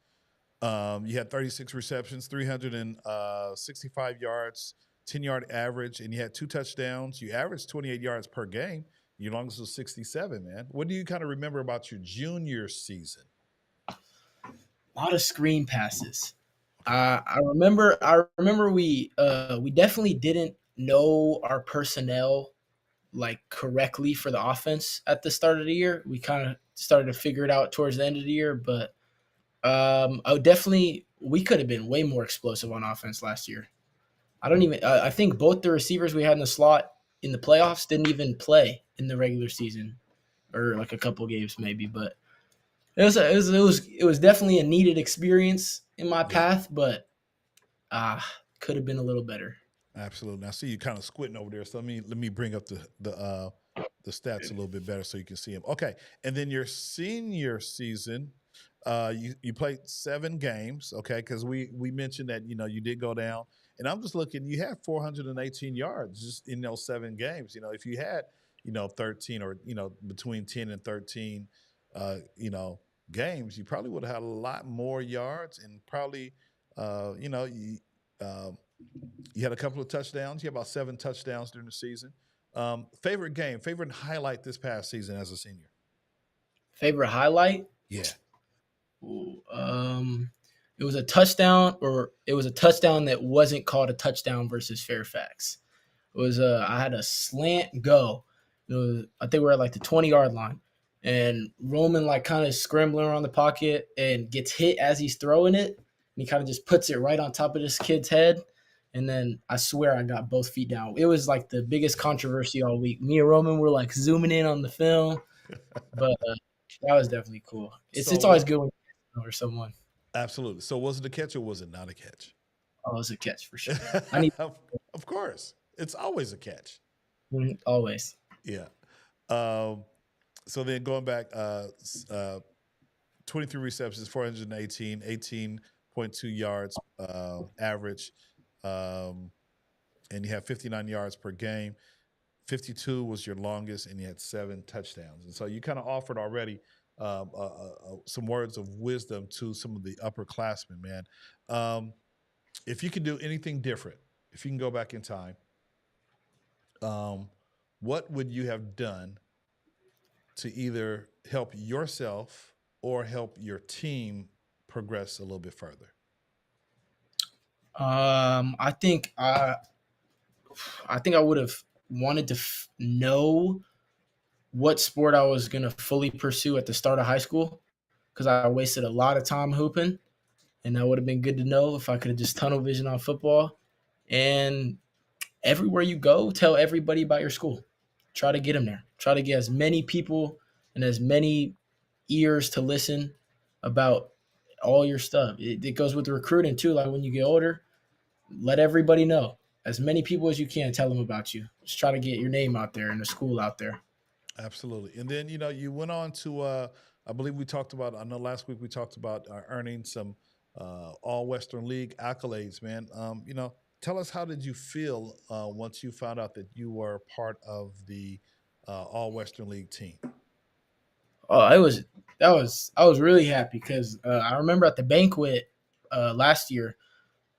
You had 36 receptions, 365 yards, 10-yard average, and you had 2 touchdowns. You averaged 28 yards per game. Your longest was 67, man. What do you kind of remember about your junior season? lot of screen passes. I remember we definitely didn't know our personnel like correctly for the offense at the start of the year. We kind of started to figure it out towards the end of the year, but I definitely we could have been way more explosive on offense last year. I don't even. I think both the receivers we had in the slot in the playoffs didn't even play in the regular season, or like a couple games maybe. But it was definitely a needed experience in my Yeah, path, but could have been a little better. absolutely. I see you kind of squinting over there. So let me bring up the stats a little bit better so you can see them. Okay, and then your senior season, you played 7 games. Okay, because we mentioned that you did go down, and I'm just looking. You had 418 yards just in those 7 games. If you had 13 or between 10 and 13, games, you probably would have had a lot more yards and probably you. Um, you had a couple of touchdowns. You had about 7 touchdowns during the season. Favorite game, favorite highlight this past season as a senior? Favorite highlight? Yeah. Ooh, it was a touchdown, or it was a touchdown that wasn't called a touchdown versus Fairfax. It was I had a slant go. I think we were at like the 20-yard line, and Roman like kind of scrambling around the pocket and gets hit as he's throwing it, and he kind of just puts it right on top of this kid's head. And then I swear I got both feet down. It was like the biggest controversy all week. Me and Roman were like zooming in on the film, but that was definitely cool. It's So always good when you or someone. absolutely. So was it a catch or was it not a catch? Oh, it was a catch for sure. I need Of course, it's always a catch. always. Yeah. Um, so then going back, 23 receptions, 418, 18.2 yards average, um, and you have 59 yards per game. 52 was your longest, and you had 7 touchdowns. And so you kind of offered already some words of wisdom to some of the upperclassmen, man. If you can do anything different, if you can go back in time, what would you have done to either help yourself or help your team progress a little bit further? I think I would have wanted to know what sport I was gonna fully pursue at the start of high school, because I wasted a lot of time hooping, and that would have been good to know if I could have just tunnel vision on football. And everywhere you go, tell everybody about your school. Try to get them there. Try to get as many people and as many ears to listen about all your stuff. It goes with recruiting too. Like when you get older, let everybody know. As many people as you can, tell them about you. Just try to get your name out there and the school out there. Absolutely. And then, you went on to, I believe we talked about, I know last week we talked about earning some All Western League accolades, man. Tell us, how did you feel once you found out that you were part of the All Western League team? Oh, I was really happy because I remember at the banquet last year,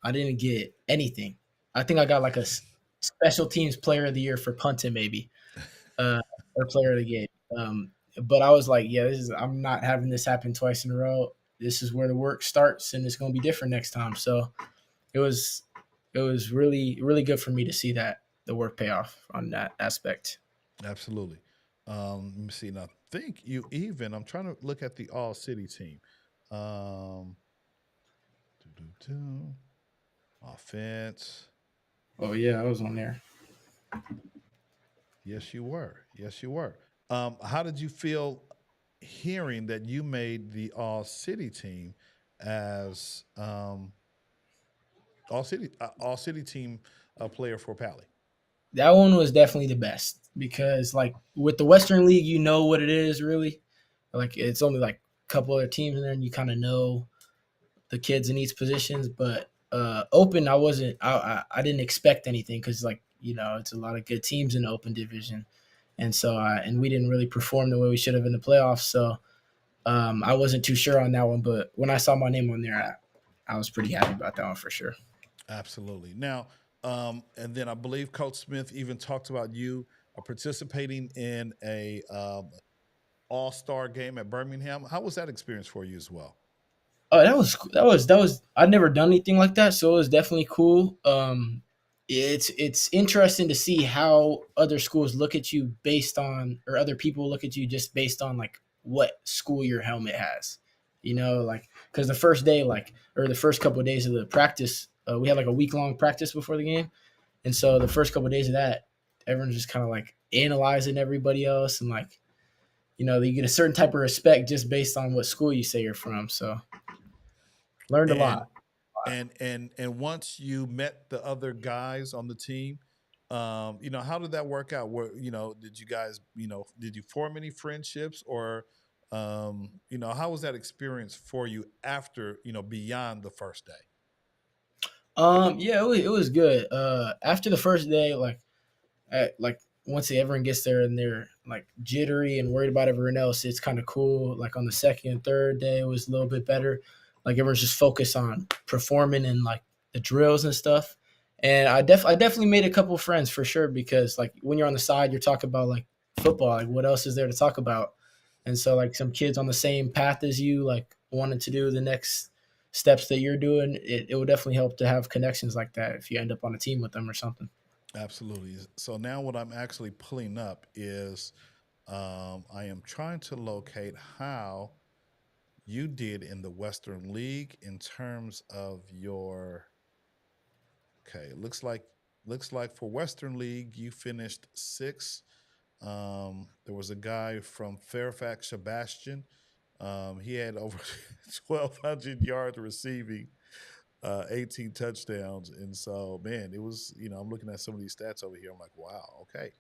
I didn't get anything. I think I got like a special teams player of the year for punting maybe, uh, or player of the game. But I was like, yeah, I'm not having this happen twice in a row. This is where the work starts, and it's going to be different next time. So it was it was really really good for me to see that the work pay off on that aspect. Absolutely. Let me see. Now, think you even, I'm trying to look at the All City team. Um, doo-doo-doo. Offense. Oh yeah, I was on there. Yes, you were. Yes, you were. How did you feel hearing that you made the All City team as All city team player for Pally. That one was definitely the best because like with the Western League, you know what it is really. Like it's only like a couple other teams in there, and you kind of know the kids in each positions. But open, I wasn't. I didn't expect anything because like it's a lot of good teams in the open division, and so and we didn't really perform the way we should have in the playoffs. So I wasn't too sure on that one. But when I saw my name on there, I was pretty happy about that one for sure. Absolutely. Now, and then I believe Coach Smith even talked about you participating in a All Star game at Birmingham. How was that experience for you as well? Oh, that was. I'd never done anything like that, so it was definitely cool. It's interesting to see how other schools look at you based on, or other people look at you just based on like what school your helmet has. Like because the first day, like or the first couple of days of the practice, we had like a week long practice before the game, and so the first couple of days of that, everyone's just kind of like analyzing everybody else, and like you get a certain type of respect just based on what school you say you're from. So learned a And lot. and once you met the other guys on the team, how did that work out? Where did you guys, did you form any friendships, or how was that experience for you after, beyond the first day? Yeah, it was good. After the first day, like once everyone gets there and they're like jittery and worried about everyone else, it's kind of cool. Like on the second and third day, it was a little bit better. Like everyone's just focused on performing and like the drills and stuff. And I definitely made a couple of friends for sure because like when you're on the side, you're talking about like football. Like what else is there to talk about? And so like some kids on the same path as you, like wanted to do the next steps that you're doing, it would definitely help to have connections like that if you end up on a team with them or something. Absolutely. So now what I'm actually pulling up is I am trying to locate how you did in the Western League in terms of your. Okay, looks like for Western League you finished sixth. There was a guy from Fairfax, Sebastian. He had over 1,200 yards receiving, 18 touchdowns, and so man, it was. I'm looking at some of these stats over here. I'm like, wow, okay.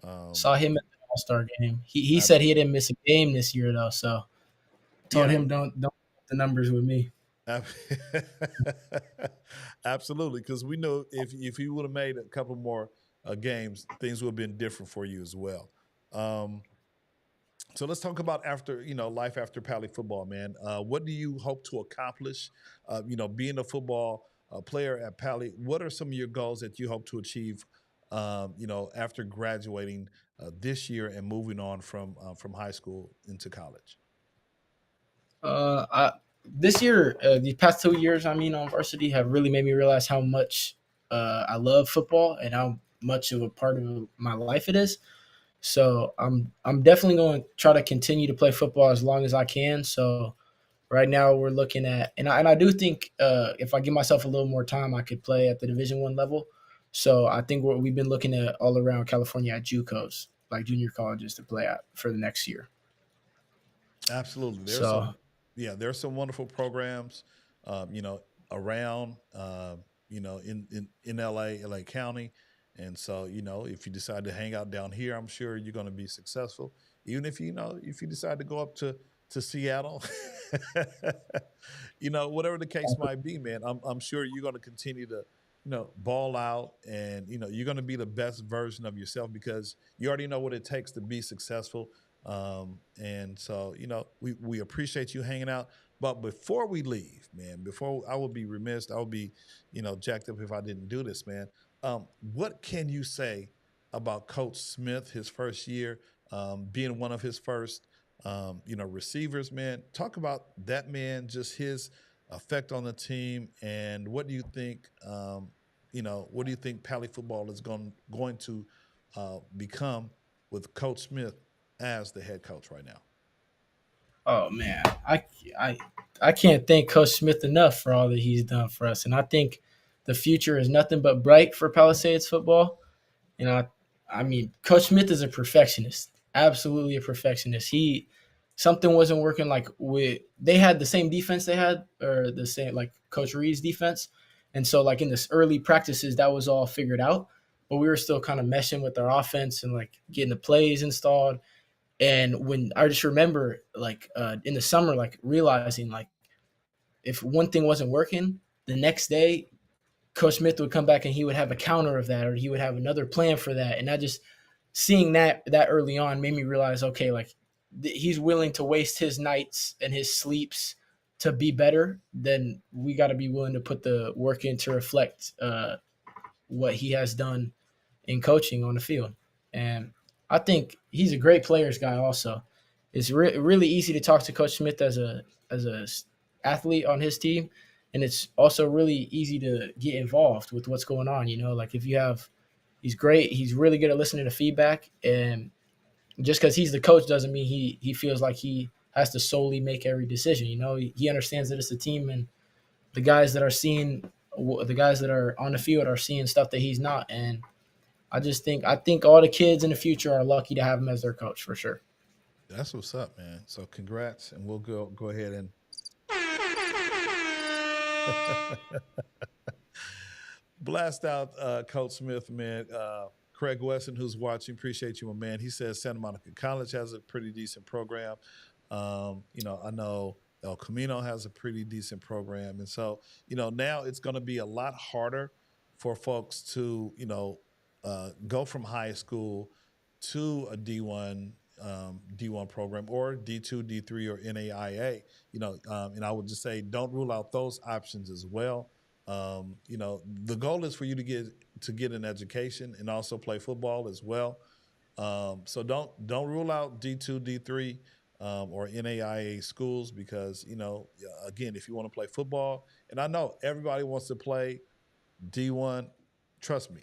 Um, Saw him at the All Star game. He said he didn't miss a game this year though, so told yeah, him don't put the numbers with me. ab- absolutely. Because we know if you would have made a couple more games, things would have been different for you as well. Um, So let's talk about after life after Pally football, man. What do you hope to accomplish? Being a football player at Pally, what are some of your goals that you hope to achieve? After graduating this year and moving on from high school into college. I this year, the past 2 years, I mean, on varsity, have really made me realize how much I love football and how much of a part of my life it is. So I'm definitely going to try to continue to play football as long as I can. So right now we're looking at, and I do think if I give myself a little more time, I could play at the Division 1 level. So I think we've been looking at all around California at JUCOs, like junior colleges, to play at for the next year. Absolutely. So There's some wonderful programs, around, in LA County. And so, if you decide to hang out down here, I'm sure you're going to be successful. Even if you decide to go up to Seattle, whatever the case might be, man, I'm sure you're going to continue to, ball out, and, you're going to be the best version of yourself because you already know what it takes to be successful. And so, we appreciate you hanging out. But before we leave, man, before I would be remiss, I would be, jacked up if I didn't do this, man. What can you say about Coach Smith, his first year, being one of his first, receivers, man? Talk about that man, just his effect on the team, and what do you think? What do you think Pally football is going to become with Coach Smith as the head coach right now? oh man, I I can't thank Coach Smith enough for all that he's done for us, and I think the future is nothing but bright for Palisades football. I mean, Coach Smith is a perfectionist, absolutely a perfectionist. Something wasn't working. Like they had the same defense they had, or the same like Coach Reed's defense, And so like in this early practices, that was all figured out, but we were still kind of meshing with our offense and like getting the plays installed. And when I just remember like in the summer, like realizing like if one thing wasn't working, the next day Coach Smith would come back and he would have a counter of that, or he would have another plan for that. And I just seeing that early on made me realize, okay, like he's willing to waste his nights and his sleeps to be better. Then we got to be willing to put the work in to reflect what he has done in coaching on the field. And I think he's a great players guy. Also, it's really easy to talk to Coach Smith as a athlete on his team, and it's also really easy to get involved with what's going on. Like if you have, he's great. He's really good at listening to feedback, and just because he's the coach doesn't mean he feels like he has to solely make every decision. He understands that it's a team, and the guys that are on the field are seeing stuff that he's not. And I think all the kids in the future are lucky to have him as their coach for sure. That's what's up, man. So congrats, and we'll go ahead and blast out Coach Smith, man. Craig Wesson, who's watching, appreciate you, my man. He says Santa Monica College has a pretty decent program. I know El Camino has a pretty decent program. And so, now it's going to be a lot harder for folks to, go from high school to a D1 program or D2, D3, or NAIA, and I would just say don't rule out those options as well. The goal is for you to get an education and also play football as well. So don't rule out D2, D3, or NAIA schools because, again, if you want to play football, and I know everybody wants to play D1, trust me,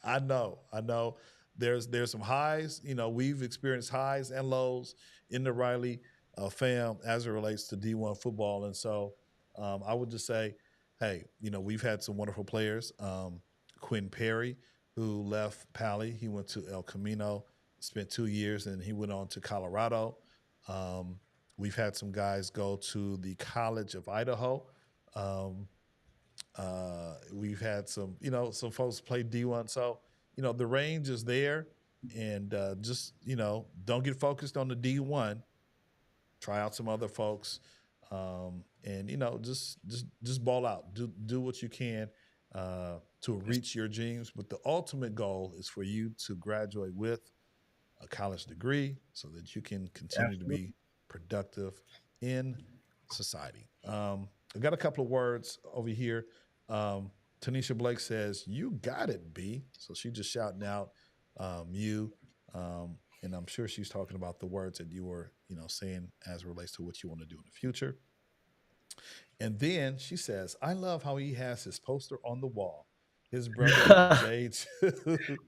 I know there's some highs, we've experienced highs and lows in the Riley fam as it relates to D1 football. And so I would just say, hey, we've had some wonderful players. Quinn Perry, who left Pali, he went to El Camino, spent 2 years, and he went on to Colorado. We've had some guys go to the College of Idaho. We've had some folks play D1. So, the range is there, and just, don't get focused on the D1. Try out some other folks, and, just ball out. Do what you can to reach your dreams. But the ultimate goal is for you to graduate with a college degree so that you can continue to be productive in society. I got a couple of words over here. Tanisha Blake says, "You got it, B." So she just shouting out you. And I'm sure she's talking about the words that you were, saying as it relates to what you want to do in the future. And then she says, "I love how he has his poster on the wall. His brother Jay too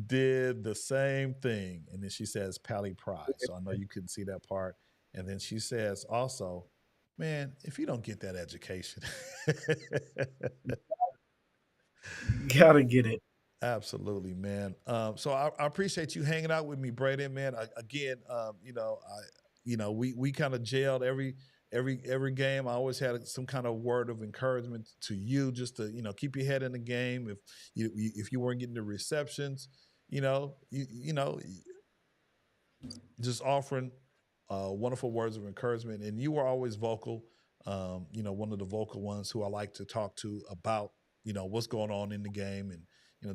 did the same thing." And then she says, "Pally pride." So I know you couldn't see that part. And then she says also, "Man, if you don't get that education." Gotta get it. Absolutely, man. So I appreciate you hanging out with me, Braydon, man. We kind of jailed every game. I always had some kind of word of encouragement to you, just to keep your head in the game. If you weren't getting the receptions, just offering wonderful words of encouragement. And you were always vocal. One of the vocal ones who I like to talk to about what's going on in the game, and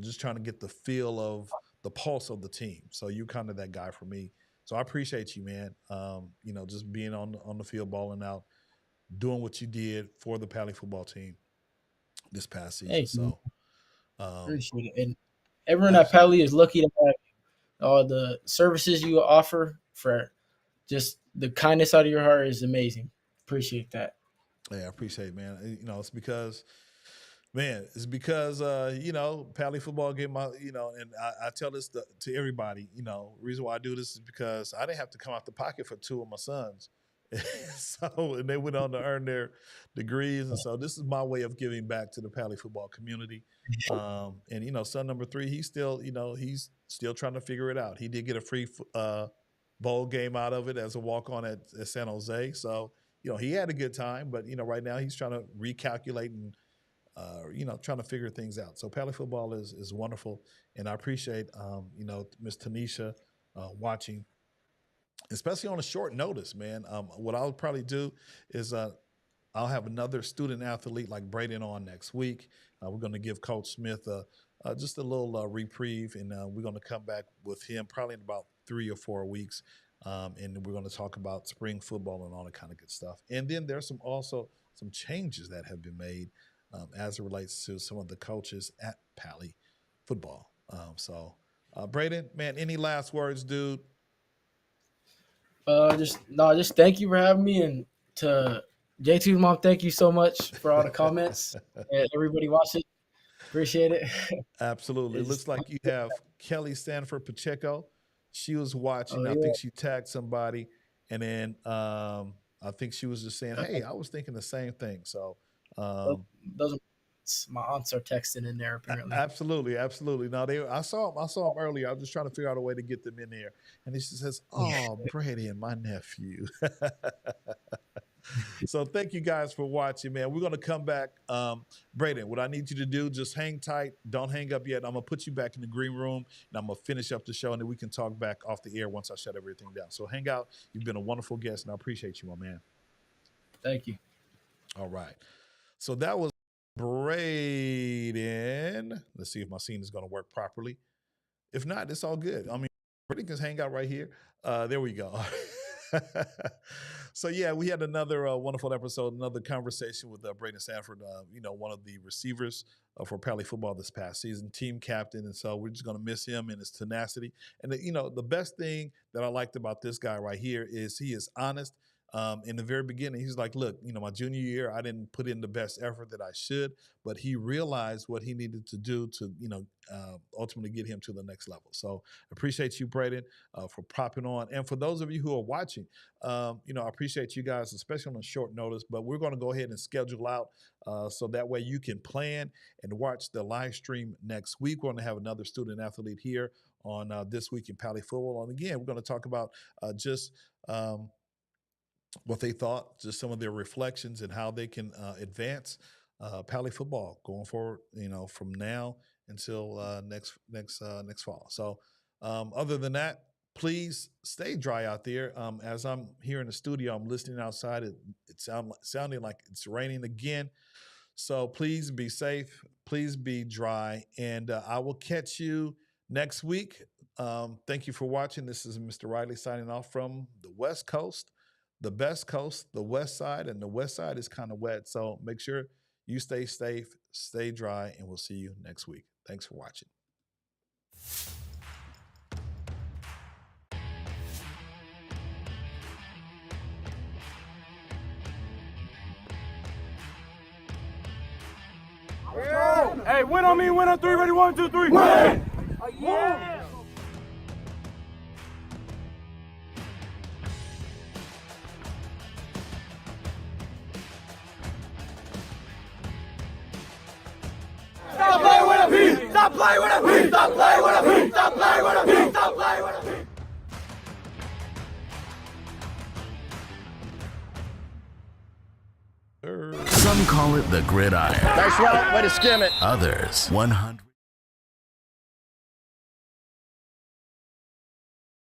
just trying to get the feel of the pulse of the team. So you're kind of that guy for me. So I appreciate you, man. Just being on the field, balling out, doing what you did for the Pali football team this past season. Hey, so appreciate it. And everyone at Pali is lucky to have all the services you offer. For just the kindness out of your heart is amazing. Appreciate that. Yeah, I appreciate it, man. It's because Pali football gave my, and I tell this to everybody, the reason why I do this is because I didn't have to come out the pocket for two of my sons. And they went on to earn their degrees. And so this is my way of giving back to the Pali football community. And son number 3, he's still trying to figure it out. He did get a free bowl game out of it as a walk-on at San Jose. So, he had a good time, but, right now he's trying to recalculate and trying to figure things out. So Pali football is wonderful, and I appreciate Miss Tanisha watching, especially on a short notice, man. What I'll probably do is I'll have another student athlete like Braydon on next week. We're going to give Coach Smith just a little reprieve, and we're going to come back with him probably in about 3 or 4 weeks, and we're going to talk about spring football and all that kind of good stuff. And then there's also some changes that have been made as it relates to some of the coaches at Pali football. Braydon, man, any last words, dude? Just thank you for having me, and to J2's mom, thank you so much for all the comments. And everybody watch it. Appreciate it. Absolutely. It looks like you have Kelly Stanford Pacheco. She was watching. Oh, I yeah. think she tagged somebody, and then I think she was just saying, "Hey, I was thinking the same thing." So those are my aunts are texting in there apparently. Absolutely. No, I saw them earlier. I was just trying to figure out a way to get them in here, and he says, "Oh, Brady and my nephew." So thank you guys for watching, man. We're going to come back. Braydon, what I need you to do, just hang tight. Don't hang up yet. I'm going to put you back in the green room, and I'm going to finish up the show, and then we can talk back off the air once I shut everything down. So hang out. You've been a wonderful guest, and I appreciate you, my man. Thank you. All right. So that was Braydon. Let's see if my scene is going to work properly. If not, it's all good. I mean, Braydon can hang out right here. There we go. So yeah, we had another wonderful episode, another conversation with Braydon Stanford, one of the receivers for Pali football this past season, team captain. And so we're just going to miss him and his tenacity. And the best thing that I liked about this guy right here is he is honest. In the very beginning, he's like, look, my junior year, I didn't put in the best effort that I should, but he realized what he needed to do to, ultimately get him to the next level. So appreciate you, Braydon, for popping on. And for those of you who are watching, I appreciate you guys, especially on short notice, but we're going to go ahead and schedule out so that way you can plan and watch the live stream next week. We're going to have another student athlete here on This Week in Pali Football. And again, we're going to talk about what they thought, just some of their reflections and how they can advance Pali football going forward, from now until next fall. So other than that, please stay dry out there. As I'm here in the studio, I'm listening outside. It sounding like it's raining again. So please be safe. Please be dry. And I will catch you next week. Thank you for watching. This is Mr. Riley signing off from the West Coast. The best coast, the west side, and the west side is kind of wet. So make sure you stay safe, stay dry, and we'll see you next week. Thanks for watching. Hey, win on me, win on three, ready, 1, 2, 3. Win! Oh, yeah! Stop playing with a P! Stop playing with a P! Stop playing with a P! Stop playing with a P! Stop playing with a P! Some call it the gridiron. Nice route. Way to skim it. Others, 100.